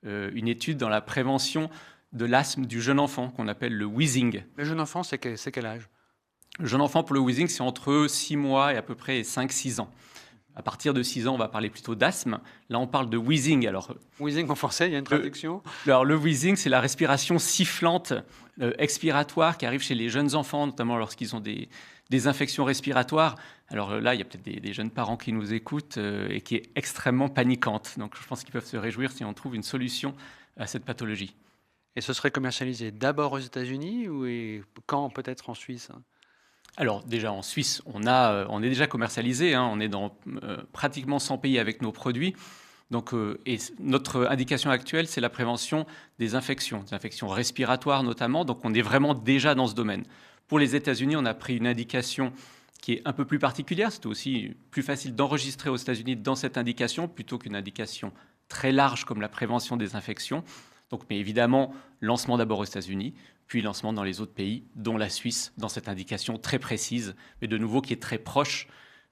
une étude dans la prévention de l'asthme du jeune enfant, qu'on appelle le wheezing. Le jeune enfant, c'est quel âge? Le jeune enfant, pour le wheezing, c'est entre 6 mois et à peu près 5-6 ans. À partir de 6 ans, on va parler plutôt d'asthme. Là, on parle de wheezing. Wheezing en français, il y a une traduction? Le wheezing, c'est la respiration sifflante expiratoire qui arrive chez les jeunes enfants, notamment lorsqu'ils ont des infections respiratoires. Alors là, il y a peut-être des jeunes parents qui nous écoutent et qui est extrêmement paniquante. Donc, je pense qu'ils peuvent se réjouir si on trouve une solution à cette pathologie. Et ce serait commercialisé d'abord aux États-Unis ou quand peut-être en Suisse? Alors déjà en Suisse, on est déjà commercialisé, hein, on est dans pratiquement 100 pays avec nos produits. Donc, et notre indication actuelle, c'est la prévention des infections respiratoires notamment. Donc on est vraiment déjà dans ce domaine. Pour les États-Unis, on a pris une indication qui est un peu plus particulière. C'est aussi plus facile d'enregistrer aux États-Unis dans cette indication plutôt qu'une indication très large comme la prévention des infections. Donc, mais évidemment, lancement d'abord aux États-Unis, puis lancement dans les autres pays, dont la Suisse, dans cette indication très précise, mais de nouveau qui est très proche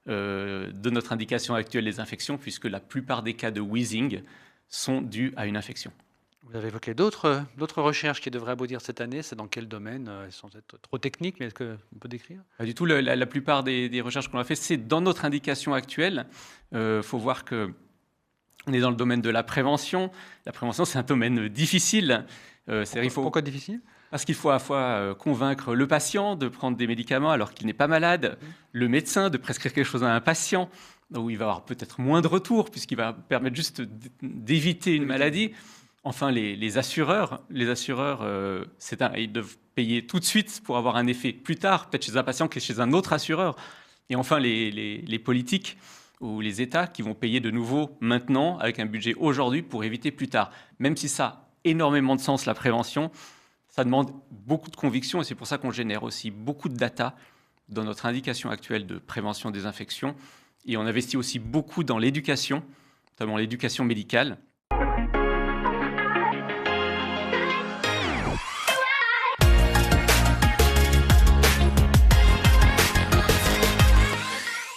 de notre indication actuelle des infections, puisque la plupart des cas de wheezing sont dus à une infection. Vous avez évoqué d'autres recherches qui devraient aboutir cette année. C'est dans quel domaine? Elles sont peut-être trop techniques, mais est-ce qu'on peut décrire? Pas du tout. La plupart des recherches qu'on a faites, c'est dans notre indication actuelle. Faut voir que on est dans le domaine de la prévention. La prévention, c'est un domaine difficile. Pourquoi difficile? Parce qu'il faut à la fois convaincre le patient de prendre des médicaments alors qu'il n'est pas malade, le médecin de prescrire quelque chose à un patient où il va avoir peut-être moins de retours puisqu'il va permettre juste d'éviter une maladie. Enfin, les assureurs, ils doivent payer tout de suite pour avoir un effet plus tard, peut-être chez un patient que chez un autre assureur. Et enfin, les politiques ou les États qui vont payer de nouveau maintenant avec un budget aujourd'hui pour éviter plus tard. Même si ça a énormément de sens, la prévention, ça demande beaucoup de conviction et c'est pour ça qu'on génère aussi beaucoup de data dans notre indication actuelle de prévention des infections. Et on investit aussi beaucoup dans l'éducation, notamment l'éducation médicale,